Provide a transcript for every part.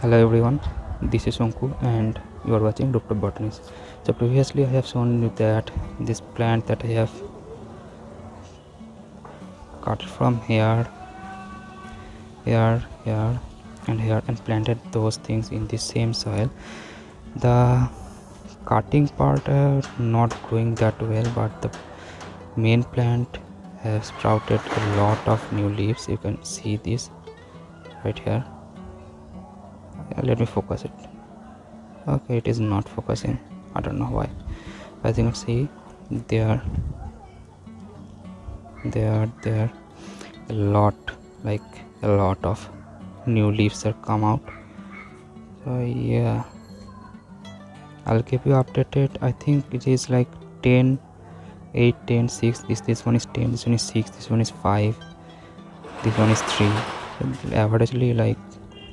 Hello everyone, this is Sonku and you are watching Rooftop Gardening. So previously I have shown you that this plant that I have cut from here and planted those things in the same soil. The cutting part not growing that well, but the main plant has sprouted a lot of new leaves. You can see this right here. Let me focus it. Okay, it is not focusing. I don't know why. As you can see, there a lot of new leaves are come out. So yeah, I'll keep you updated. I think it is like 10 8 10 6. This one is 10, this one is 6, this one is 5, this one is 3. Averagely like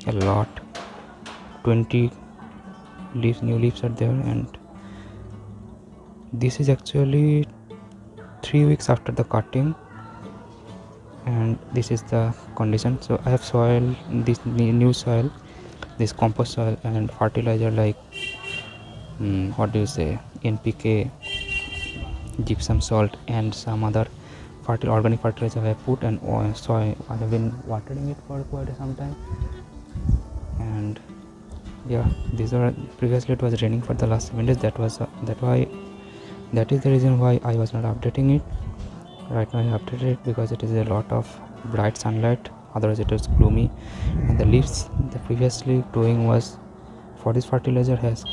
a lot, 20 leaves, new leaves are there, and this is actually 3 weeks after the cutting, and this is the condition. So I have soil, this new soil, this compost soil and fertilizer like what do you say, NPK, gypsum salt and some other organic fertilizer I have put, and soil I have been watering it for quite some time. And yeah, these are previously it was raining for the last 7 days. That is the reason why I was not updating it. Right now I updated it because it is a lot of bright sunlight, otherwise it was gloomy, and the leaves the previously growing was for this fertilizer has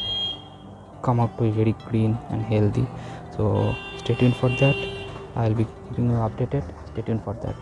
come out to be very green and healthy. So stay tuned for that. I'll be keeping you updated. Stay tuned for that.